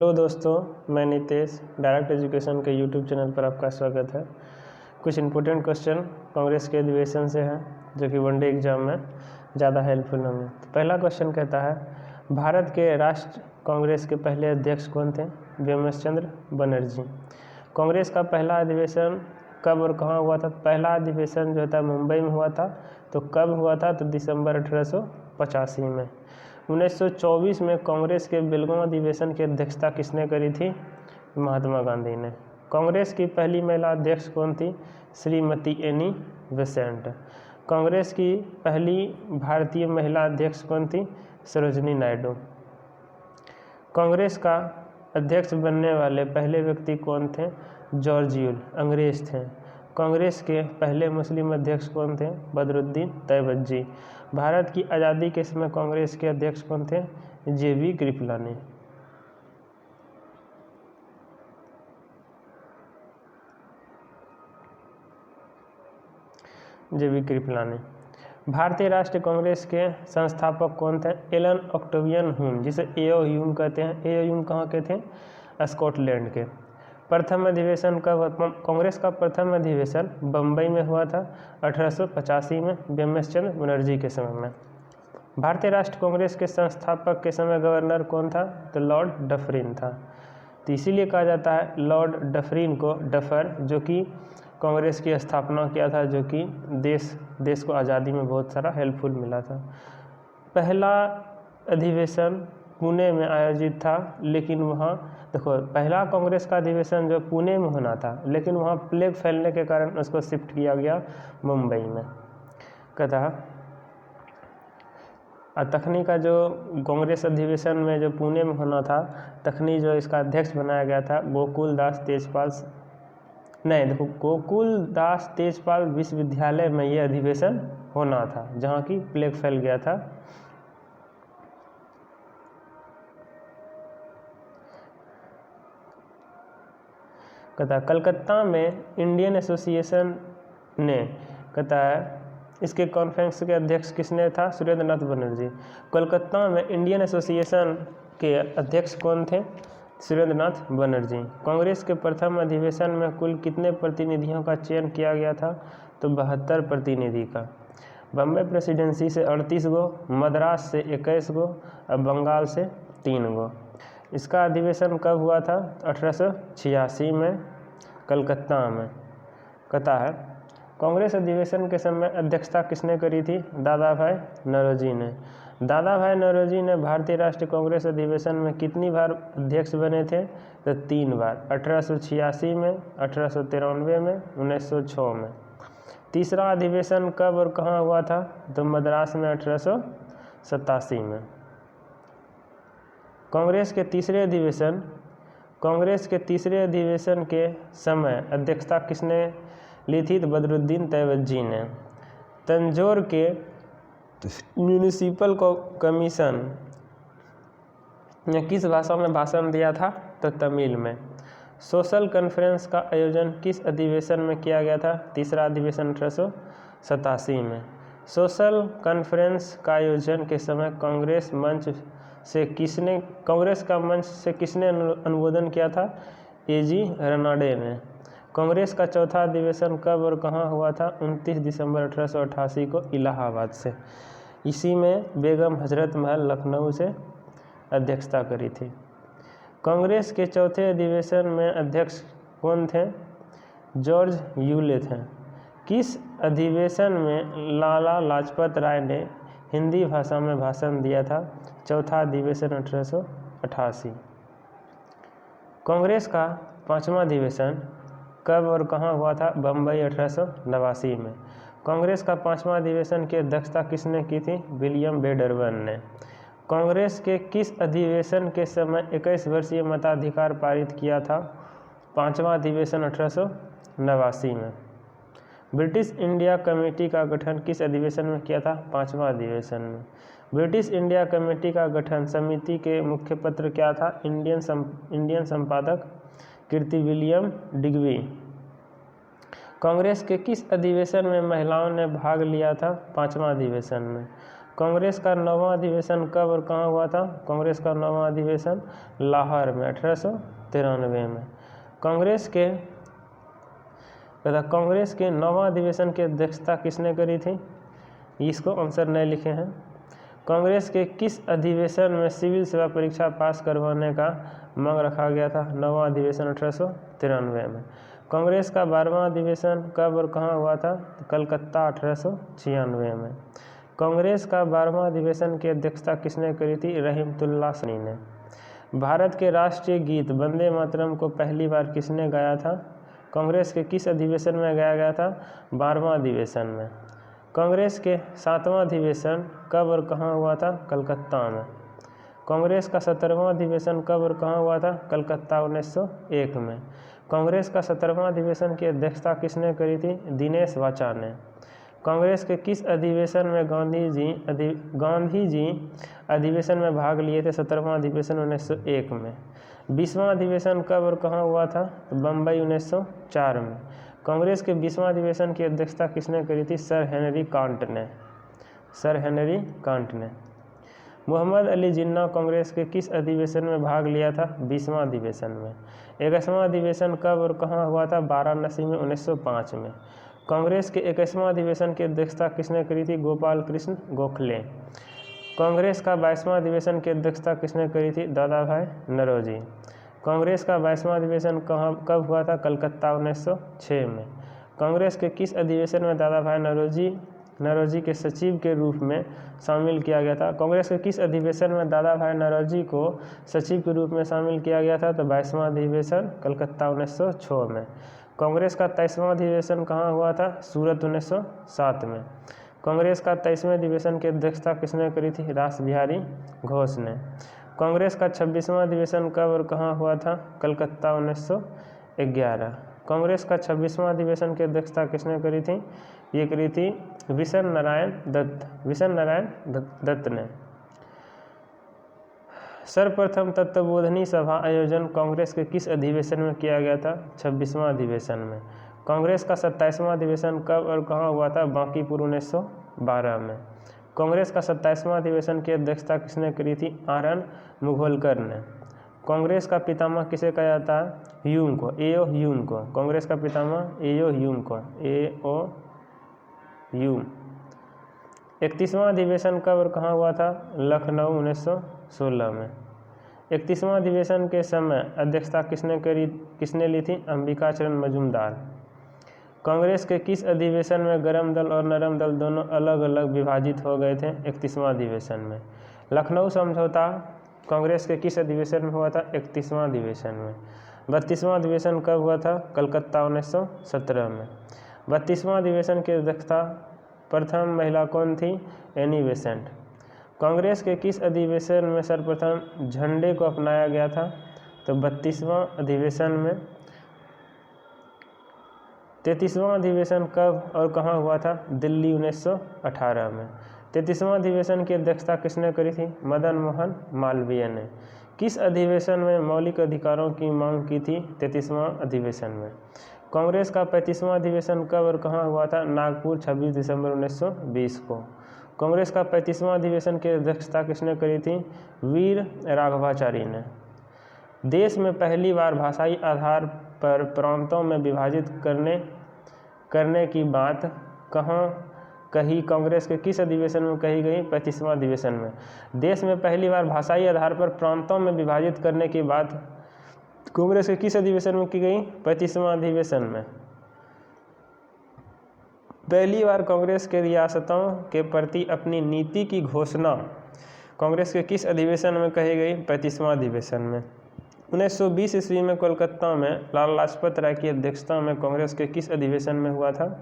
Hello दोस्तों, मैं Nitesh direct education के यूट्यूब चैनल पर आपका स्वागत है। कुछ इम्पोर्टेंट क्वेश्चन कांग्रेस के अधिवेशन से हैं जो कि वनडे एग्जाम में ज़्यादा हेल्पफुल होंगे। तो पहला क्वेश्चन कहता है, भारत के राष्ट्र कांग्रेस के पहले अध्यक्ष कौन थे? व्योमेश चंद्र बनर्जी। कांग्रेस का पहला अधिवेशन कब और कहाँ हुआ था? पहला अधिवेशन जो था मुंबई में हुआ था। तो कब हुआ था? तो दिसंबर 1885 में। 1924 में कांग्रेस के बेलगांव अधिवेशन की अध्यक्षता किसने करी थी? महात्मा गांधी ने। कांग्रेस की पहली महिला अध्यक्ष कौन थी? Shrimati Annie Besant. कांग्रेस की पहली भारतीय महिला अध्यक्ष कौन थी? सरोजिनी नायडू। कांग्रेस का अध्यक्ष बनने वाले पहले व्यक्ति कौन थे? जॉर्ज यूल, अंग्रेज थे। कांग्रेस के पहले मुस्लिम अध्यक्ष कौन थे? बदरुद्दीन तैयबजी। भारत की आज़ादी के समय कांग्रेस के अध्यक्ष कौन थे? JV कृपलानी। JV कृपलानी। भारतीय राष्ट्रीय कांग्रेस के संस्थापक कौन थे? एलन ऑक्टेवियन ह्यूम, जिसे A.O. ह्यूम कहते हैं। A.O. ह्यूम कहाँ के थे? स्कॉटलैंड के। प्रथम अधिवेशन कब? कांग्रेस का प्रथम अधिवेशन बम्बई में हुआ था 1885 में, व्योमेश चंद्र बनर्जी के समय में। भारतीय राष्ट्रीय कांग्रेस के संस्थापक के समय गवर्नर कौन था? तो लॉर्ड डफरिन था। तो इसीलिए कहा जाता है लॉर्ड डफरिन को डफर, जो कि कांग्रेस की स्थापना किया था, जो कि देश को आज़ादी में बहुत सारा हेल्पफुल मिला था। पहला अधिवेशन पुणे में आयोजित था, लेकिन वहाँ देखो, पहला कांग्रेस का अधिवेशन जो पुणे में होना था, लेकिन वहाँ प्लेग फैलने के कारण उसको शिफ्ट किया गया मुंबई में। कहता तखनी का जो कांग्रेस अधिवेशन में जो पुणे में होना था, तखनी जो इसका अध्यक्ष बनाया गया था गोकुल दास तेजपाल विश्वविद्यालय में ये अधिवेशन होना था, जहाँ की प्लेग फैल गया था। कहता कलकत्ता में इंडियन एसोसिएशन ने, कहता है इसके कॉन्फ्रेंस के अध्यक्ष किसने था? सुरेंद्रनाथ बनर्जी। कोलकाता में इंडियन एसोसिएशन के अध्यक्ष कौन थे? सुरेंद्रनाथ बनर्जी। कांग्रेस के प्रथम अधिवेशन में कुल कितने प्रतिनिधियों का चयन किया गया था? तो 72 प्रतिनिधि का। बम्बई प्रेसिडेंसी से 38 गो, मद्रास से 21 गो और बंगाल से 3 गो। इसका अधिवेशन कब हुआ था? 1886 में, कलकत्ता में। कहता है कांग्रेस अधिवेशन के समय अध्यक्षता किसने करी थी? दादा भाई नौरोजी ने। दादा भाई नौरोजी ने भारतीय राष्ट्रीय कांग्रेस अधिवेशन में कितनी बार अध्यक्ष बने थे? तो 3 बार, 1886 में, 1893 में, 1906 में। तीसरा अधिवेशन कब और कहाँ हुआ था? तो मद्रास में 1887 में। कांग्रेस के तीसरे अधिवेशन के समय अध्यक्षता किसने ली थी? तो बदरुद्दीन तैयबजी ने। तंजौर के म्यूनिसिपल कमीशन ने किस भाषा में भाषण दिया था? तो तमिल में। सोशल कॉन्फ्रेंस का आयोजन किस अधिवेशन में किया गया था? तीसरा अधिवेशन 1887 में। सोशल कॉन्फ्रेंस का आयोजन के समय कांग्रेस का मंच से किसने अनुमोदन किया था? A.G. रनाडे ने। कांग्रेस का चौथा अधिवेशन कब और कहाँ हुआ था? 29 दिसंबर 1888 को इलाहाबाद से। इसी में बेगम हजरत महल लखनऊ से अध्यक्षता करी थी। कांग्रेस के चौथे अधिवेशन में अध्यक्ष कौन थे? जॉर्ज यूले थे। किस अधिवेशन में लाला लाजपत राय ने हिंदी भाषा में भाषण दिया था? चौथा अधिवेशन 1888। कांग्रेस का पांचवा अधिवेशन कब और कहाँ हुआ था? बम्बई 1889 में। कांग्रेस का पांचवा अधिवेशन की अध्यक्षता किसने की थी? विलियम बेडरबन ने। कांग्रेस के किस अधिवेशन के समय 21 वर्षीय मताधिकार पारित किया था? पांचवा अधिवेशन 1889 में। ब्रिटिश इंडिया कमेटी का गठन किस अधिवेशन में किया था? पांचवा अधिवेशन में। ब्रिटिश इंडिया कमेटी का गठन समिति के मुख्य पत्र क्या था? इंडियन संपादक कीर्ति विलियम डिग्बी। कांग्रेस के किस अधिवेशन में महिलाओं ने भाग लिया था? पांचवा अधिवेशन में। कांग्रेस का 9वां अधिवेशन कब और कहाँ हुआ था? कांग्रेस का 9वां अधिवेशन लाहौर में 1893 में। कांग्रेस के 9वां अधिवेशन की अध्यक्षता किसने करी थी? इसको आंसर नहीं लिखे हैं। कांग्रेस के किस अधिवेशन में सिविल सेवा परीक्षा पास करवाने का मांग रखा गया था? 9वां अधिवेशन 1893 में। कांग्रेस का 12वां अधिवेशन कब और कहाँ हुआ था? कलकत्ता 1896 में। कांग्रेस का 12वां अधिवेशन की अध्यक्षता किसने करी थी? रहीमतुल्लाह सैनी ने। भारत के राष्ट्रीय गीत वंदे मातरम को पहली बार किसने गाया था? कांग्रेस के किस अधिवेशन में गाया गया था? 12वां अधिवेशन में। कांग्रेस के 7वां अधिवेशन कब और कहाँ हुआ था? कलकत्ता में। कांग्रेस का 17वां अधिवेशन कब और कहाँ हुआ था? कलकत्ता 1901 में। कांग्रेस का 17वां अधिवेशन की अध्यक्षता किसने करी थी? दिनेश वाचा ने। कांग्रेस के किस अधिवेशन में गांधी जी अधिवेशन में भाग लिए थे? 17वां अधिवेशन 1901 में। 20वां अधिवेशन कब और कहाँ हुआ था? तो बम्बई 1904 में। कांग्रेस के 20वां अधिवेशन की अध्यक्षता किसने करी थी? सर हेनरी कांट ने। मोहम्मद अली जिन्ना कांग्रेस के किस अधिवेशन में भाग लिया था? 20वां अधिवेशन में। 21वां अधिवेशन कब और कहाँ हुआ था? वाराणसी में 1905 में। कांग्रेस के 21वां अधिवेशन की अध्यक्षता किसने करी थी? गोपाल कृष्ण गोखले। कांग्रेस का 22वां अधिवेशन की अध्यक्षता किसने करी थी? दादा भाई नौरोजी। कांग्रेस का 22वां अधिवेशन कब हुआ था? कलकत्ता 1906 में। कांग्रेस के किस अधिवेशन में दादा भाई नौरोजी के सचिव के रूप में शामिल किया गया था? कांग्रेस के किस अधिवेशन में दादा भाई नौरोजी को सचिव के रूप में शामिल किया गया था? तो 22वां अधिवेशन कलकत्ता 1906 में। कांग्रेस का 23वां अधिवेशन कहाँ हुआ था? सूरत 1907 में। कांग्रेस का 23वें अधिवेशन की अध्यक्षता किसने करी थी? रासबिहारी घोष ने। कांग्रेस का 26वां अधिवेशन कब और कहाँ हुआ था? कलकत्ता 1911। कांग्रेस का 26वां अधिवेशन की अध्यक्षता किसने करी थी? ये करी थी विशन नारायण दत्त ने। सर्वप्रथम तत्वबोधनी सभा आयोजन कांग्रेस के किस अधिवेशन में किया गया था? 26वां अधिवेशन में। कांग्रेस का 27वां अधिवेशन कब और कहाँ हुआ था? बांकीपुर 1912 में। कांग्रेस का 27वां अधिवेशन की अध्यक्षता किसने करी थी? आर.एन. मुघोलकर ने। कांग्रेस का पितामह किसे कहा जाता है? ह्यूम को, ए.ओ. ह्यूम को। कांग्रेस का पितामह ए.ओ. ह्यूम को, ए.ओ. ह्यूम। 31वां अधिवेशन कब और कहाँ हुआ था? लखनऊ 1916 में। 31वां अधिवेशन के समय अध्यक्षता किसने ली थी? अंबिकाचरण मजूमदार। कांग्रेस के किस अधिवेशन में गरम दल और नरम दल दोनों अलग अलग विभाजित हो गए थे? 31वां अधिवेशन में। लखनऊ समझौता कांग्रेस के किस अधिवेशन में हुआ था? 31वां अधिवेशन में। 32वां अधिवेशन कब हुआ था? कलकत्ता 1917 में। 32वां अधिवेशन की अध्यक्षता प्रथम महिला कौन थी? Annie Besant. कांग्रेस के किस अधिवेशन में सर्वप्रथम झंडे को अपनाया गया था? तो 32वां अधिवेशन में। 33वां अधिवेशन कब और कहाँ हुआ था? दिल्ली 1918 में। 33वां अधिवेशन की अध्यक्षता किसने करी थी? मदन मोहन मालवीय ने। किस अधिवेशन में मौलिक अधिकारों की मांग की थी? 33वां अधिवेशन में। कांग्रेस का 35वां अधिवेशन कब और कहाँ हुआ था? नागपुर 26 दिसंबर 1920 को। कांग्रेस का 35वां अधिवेशन की अध्यक्षता किसने करी थी? वीर राघवाचारी ने। देश में पहली बार भाषाई आधार पर प्रांतों में विभाजित करने की बात कहाँ कही? कांग्रेस के किस अधिवेशन में कही गई? 35वां अधिवेशन में। देश में पहली बार भाषाई आधार पर प्रांतों में विभाजित करने की बात कांग्रेस के किस अधिवेशन में की गई? 35वां अधिवेशन में। पहली बार कांग्रेस के रियासतों के प्रति अपनी नीति की घोषणा कांग्रेस के किस अधिवेशन में कही गई? 35वां अधिवेशन में। 1920 ईस्वी में कोलकाता में लाला लाजपत राय की अध्यक्षता में कांग्रेस के किस अधिवेशन में हुआ था?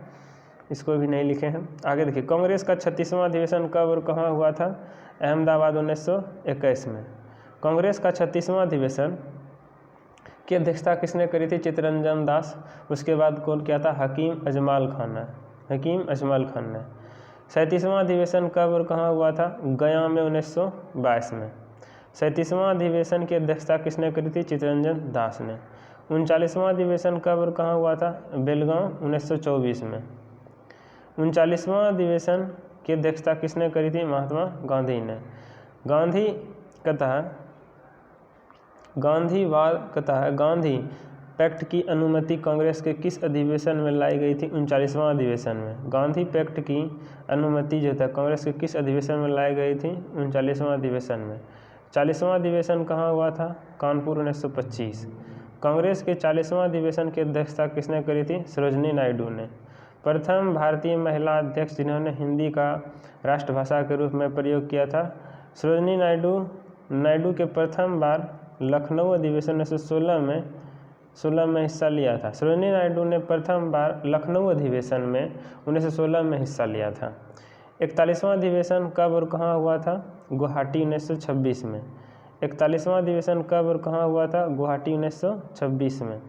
इसको भी नहीं लिखे हैं। आगे देखिए, कांग्रेस का 36वां अधिवेशन कब और कहाँ हुआ था? अहमदाबाद 1921 में। कांग्रेस का 36वां अधिवेशन की अध्यक्षता किसने करी थी? चित्तरंजन दास। उसके बाद कौन किया था? हकीम अजमाल खान ने। 37वां अधिवेशन कब और कहाँ हुआ था? गया में 1922 में। 37वां अधिवेशन की अध्यक्षता किसने करी थी? चित्तरंजन दास ने। 39वां अधिवेशन कब और कहाँ हुआ था? बेलगांव 1924 में। 39वां अधिवेशन की अध्यक्षता किसने करी थी? महात्मा गांधी ने। गांधी पैक्ट की अनुमति कांग्रेस के किस अधिवेशन में लाई गई थी? 39वां अधिवेशन में। गांधी पैक्ट की अनुमति जो था कांग्रेस के किस अधिवेशन में लाई गई थी? 39वां अधिवेशन में। 40वां अधिवेशन कहाँ हुआ था? कानपुर 1925। कांग्रेस के 40वां अधिवेशन की अध्यक्षता किसने करी थी? सरोजिनी नायडू ने। प्रथम भारतीय महिला अध्यक्ष जिन्होंने हिंदी का राष्ट्रभाषा के रूप में प्रयोग किया था? सरोजिनी नायडू के प्रथम बार लखनऊ अधिवेशन 1916 में हिस्सा लिया था। सरोजिनी नायडू ने प्रथम बार लखनऊ अधिवेशन में 1916 में हिस्सा लिया था। 41वां अधिवेशन कब और कहाँ हुआ था? गुवाहाटी 1926 में। 41वां अधिवेशन कब और कहाँ हुआ था? गुवाहाटी 1926 में।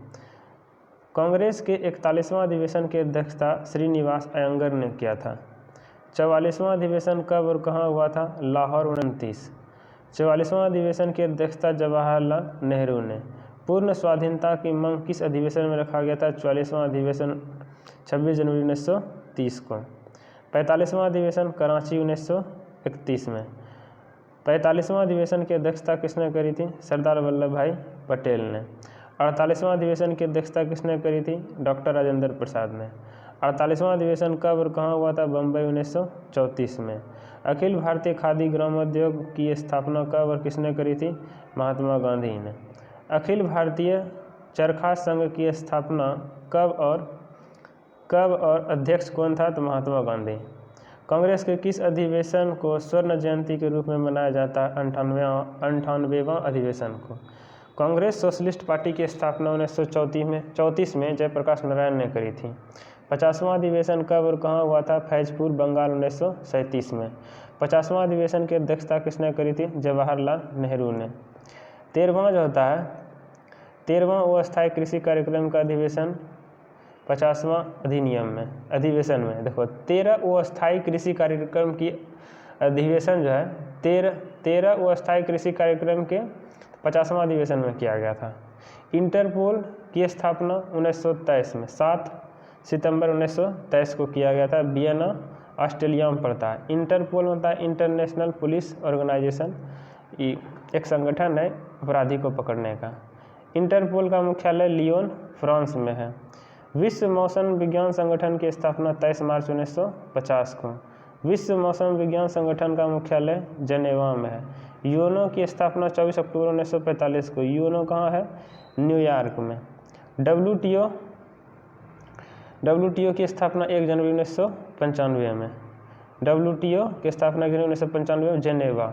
कांग्रेस के 41वां अधिवेशन की अध्यक्षता श्रीनिवास अयंगर ने किया था। 44वां अधिवेशन कब और कहाँ हुआ था? लाहौर 29। 44वां अधिवेशन की अध्यक्षता जवाहरलाल नेहरू ने। पूर्ण स्वाधीनता की मांग किस अधिवेशन में रखा गया था? 44वां अधिवेशन 26 जनवरी 1930 को। 45वां अधिवेशन कराची 1931 में। 45वां अधिवेशन की अध्यक्षता किसने करी थी? सरदार वल्लभ भाई पटेल ने। 48वां अधिवेशन की अध्यक्षता किसने करी थी? डॉक्टर राजेंद्र प्रसाद ने। 48वां अधिवेशन कब और कहाँ हुआ था? बम्बई 1934 में। अखिल भारतीय खादी ग्रामोद्योग की स्थापना कब और किसने करी थी? महात्मा गांधी ने। अखिल भारतीय चरखा संघ की स्थापना कब और अध्यक्ष कौन था? तो महात्मा गांधी। कांग्रेस के किस अधिवेशन को स्वर्ण जयंती के रूप में मनाया जाता है? 98वां अधिवेशन को। कांग्रेस सोशलिस्ट पार्टी की स्थापना 1934 में जयप्रकाश नारायण ने करी थी। 50वां अधिवेशन कब और कहाँ हुआ था? फैजपुर बंगाल 1937 में। 50वां अधिवेशन की अध्यक्षता किसने करी थी? जवाहरलाल नेहरू ने। 13वां जो होता है 13वां अस्थायी कृषि कार्यक्रम का अधिवेशन 50वां अधिवेशन में देखो 13 अस्थायी कृषि कार्यक्रम की अधिवेशन जो है 13 अस्थायी कृषि कार्यक्रम के 50वां अधिवेशन में किया गया था। इंटरपोल की स्थापना 1923 में 7 सितंबर 1923 को किया गया था। वियना ऑस्ट्रेलिया में पड़ता है। इंटरपोल होता है इंटरनेशनल पुलिस ऑर्गेनाइजेशन, एक संगठन है अपराधी को पकड़ने का। इंटरपोल का मुख्यालय लियोन फ्रांस में है। विश्व मौसम विज्ञान संगठन की स्थापना 23 मार्च 1950 को। विश्व मौसम विज्ञान संगठन का मुख्यालय जनेवा में है। यूएनओ की स्थापना 24 अक्टूबर 1945 को। यूएनओ कहाँ है? न्यूयॉर्क में। डब्ल्यूटीओ की स्थापना 1 जनवरी 1995 में। डब्ल्यूटीओ की स्थापना 1 जनवरी 1995 में जेनेवा।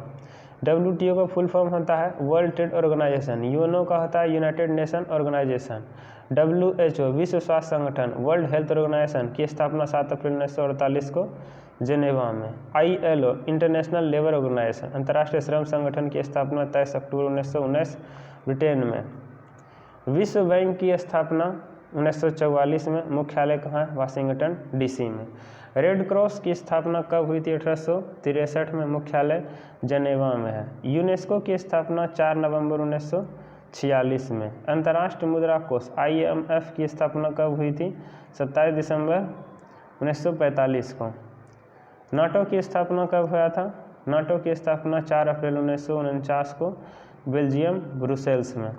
डब्ल्यूटीओ का फुल फॉर्म होता है वर्ल्ड ट्रेड ऑर्गेनाइजेशन। यूएनओ का होता है यूनाइटेड नेशन ऑर्गेनाइजेशन। WHO विश्व स्वास्थ्य संगठन वर्ल्ड हेल्थ ऑर्गेनाइजेशन की स्थापना 7 अप्रैल 1948 को जेनेवा में। ILO इंटरनेशनल लेबर ऑर्गेनाइजेशन अंतर्राष्ट्रीय श्रम संगठन की स्थापना 23 अक्टूबर 1919 ब्रिटेन में। विश्व बैंक की स्थापना 1944 में। मुख्यालय कहाँ है? वाशिंगटन DC में। रेड क्रॉस की स्थापना कब हुई थी? 1863 में। मुख्यालय जनेवा में है। यूनेस्को की स्थापना 4 नवंबर 1946 में। अंतर्राष्ट्रीय मुद्रा कोष IMF की स्थापना कब हुई थी? 27 दिसंबर 1945 को। नाटो की स्थापना कब हुआ था? नाटो की स्थापना 4 अप्रैल 1949 को बेल्जियम ब्रुसेल्स में।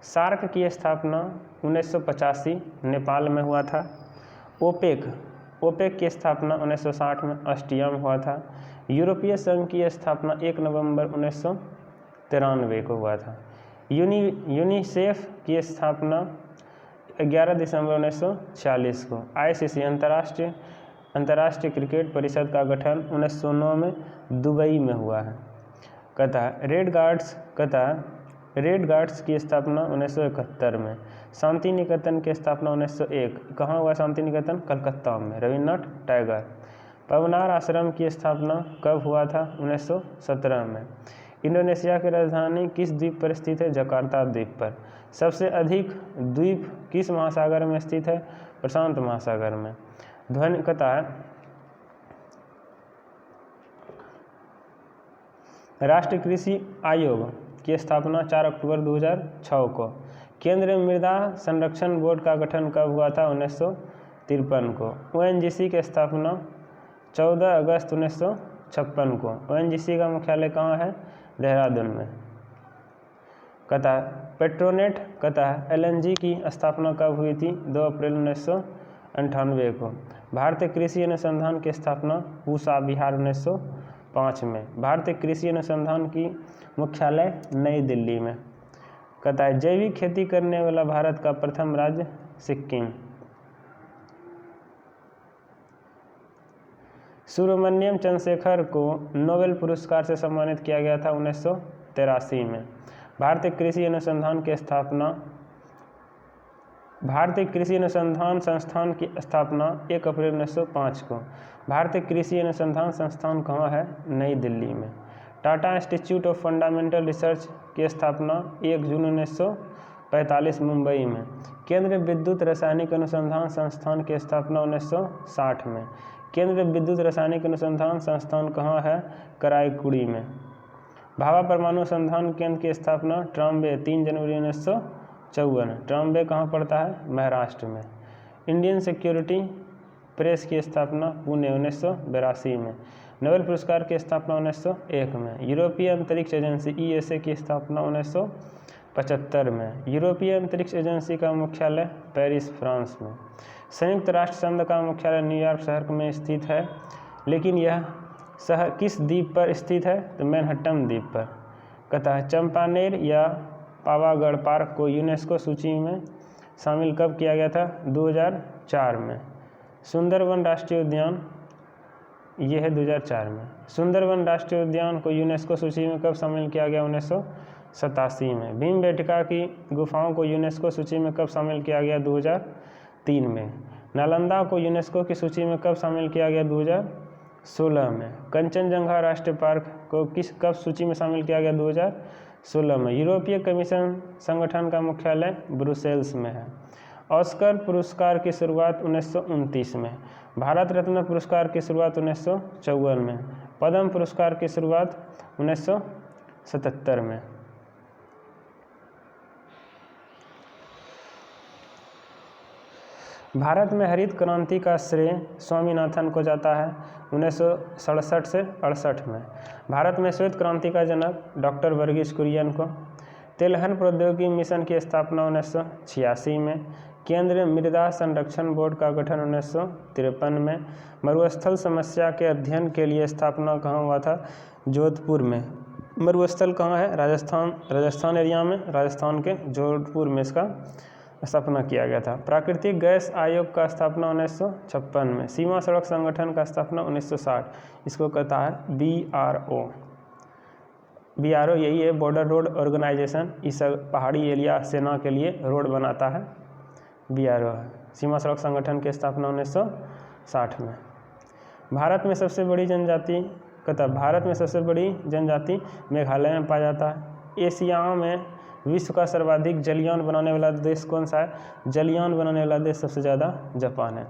सार्क की स्थापना 1985 नेपाल में हुआ था। ओपेक की स्थापना 1960 में ऑस्ट्रिया में हुआ था। यूरोपीय संघ की स्थापना 1 नवंबर 1993 को हुआ था। यूनिसेफ की स्थापना 11 दिसंबर 1946 को। ICC अंतर्राष्ट्रीय क्रिकेट परिषद का गठन 1909 में दुबई में हुआ है। रेड गार्ड्स की स्थापना 1971 में। शांति निकेतन की स्थापना 1901। कहाँ हुआ शांति निकेतन? कलकत्ता में। रविन्द्रनाथ टैगोर। पवनार आश्रम की स्थापना कब हुआ था? 1917 में। इंडोनेशिया की राजधानी किस द्वीप पर स्थित है? जकार्ता द्वीप पर। सबसे अधिक द्वीप किस महासागर में स्थित है? प्रशांत महासागर में। ध्वनि कहता है राष्ट्रीय कृषि आयोग की स्थापना 4 अक्टूबर 2006 को। केंद्रीय मृदा संरक्षण बोर्ड का गठन कब हुआ था? 1953 को। ONGC की स्थापना 14 अगस्त 1956 को। ONGC का मुख्यालय कहाँ है? देहरादून में। कहता है पेट्रोनेट कहता है LNG की स्थापना कब हुई थी? 2 अप्रैल 1998 को। भारतीय कृषि अनुसंधान की स्थापना पूसा बिहार 1905 में। भारतीय कृषि अनुसंधान की मुख्यालय नई दिल्ली में। कहता है जैविक खेती करने वाला भारत का प्रथम राज्य सिक्किम। सुब्रमण्यम चंद्रशेखर को नोबेल पुरस्कार से सम्मानित किया गया था 1983 में। भारतीय कृषि अनुसंधान की स्थापना भारतीय कृषि अनुसंधान संस्थान की स्थापना 1 अप्रैल 1905 को। भारतीय कृषि अनुसंधान संस्थान कहाँ है? नई दिल्ली में। Tata institute of fundamental research की स्थापना 1 जून 1945 मुंबई में। केंद्रीय विद्युत रासायनिक अनुसंधान संस्थान की स्थापना 1960 में। केंद्रीय विद्युत रासायनिक अनुसंधान संस्थान कहाँ है? कराईकुड़ी में। भाभा परमाणु अनुसंधान केंद्र की स्थापना ट्राम्बे 3 जनवरी 1954। ट्राम्बे कहाँ पड़ता है? महाराष्ट्र में। इंडियन सिक्योरिटी प्रेस की स्थापना पुणे 1982 में। नोबेल पुरस्कार की स्थापना 1901 में। यूरोपीय अंतरिक्ष एजेंसी ESA की स्थापना 1975 में। यूरोपीय अंतरिक्ष एजेंसी का मुख्यालय पेरिस, फ्रांस में। संयुक्त राष्ट्र संघ का मुख्यालय न्यूयॉर्क शहर में स्थित है, लेकिन यह शहर किस द्वीप पर स्थित है? तो मैनहट्टन द्वीप पर। कहता है चंपानेर या पावागढ़ पार्क को यूनेस्को सूची में शामिल कब किया गया था? 2004 में। सुंदरवन राष्ट्रीय उद्यान ये है 2004 में। सुंदरवन राष्ट्रीय उद्यान को यूनेस्को सूची में कब शामिल किया गया? 1987 में। भीमबेटका की गुफाओं को यूनेस्को सूची में कब शामिल किया गया? 2003 में। नालंदा को यूनेस्को की सूची में कब शामिल किया गया? 2016 में। कंचनजंगा राष्ट्रीय पार्क को कब सूची में शामिल किया गया? 2016 में। यूरोपीय कमीशन संगठन का मुख्यालय ब्रुसेल्स में है। ऑस्कर पुरस्कार की शुरुआत 1929 में। भारत रत्न पुरस्कार की शुरुआत 1954 में। पद्म पुरस्कार की शुरुआत 1977 में। भारत में हरित क्रांति का श्रेय स्वामीनाथन को जाता है 1967 से 68 में। भारत में श्वेत क्रांति का जनक डॉक्टर वर्गीस कुरियन को। तिलहन प्रौद्योगिकी मिशन की स्थापना 1986 में। केंद्रीय मृदा संरक्षण बोर्ड का गठन 1953 में। मरुस्थल समस्या के अध्ययन के लिए स्थापना कहाँ हुआ था? जोधपुर में। मरुस्थल कहाँ है? राजस्थान एरिया में। राजस्थान के जोधपुर में इसका स्थापना किया गया था। प्राकृतिक गैस आयोग का स्थापना 1956 में। सीमा सड़क संगठन का स्थापना 1960। इसको कहता है BRO यही है, बॉर्डर रोड ऑर्गेनाइजेशन। इस पहाड़ी एरिया सेना के लिए रोड बनाता है, BRO है। सीमा सड़क संगठन की स्थापना 1960 में। भारत में सबसे बड़ी जनजाति कहता है भारत में सबसे बड़ी जनजाति मेघालय में पाया जाता है। एशिया में विश्व का सर्वाधिक जलयान बनाने वाला देश कौन सा है? जलयान बनाने वाला देश सबसे ज़्यादा जापान है।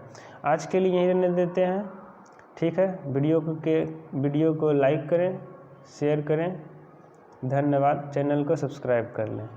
आज के लिए यही रहने देते हैं, ठीक है। वीडियो को लाइक करें, शेयर करें। धन्यवाद। चैनल को सब्सक्राइब कर लें।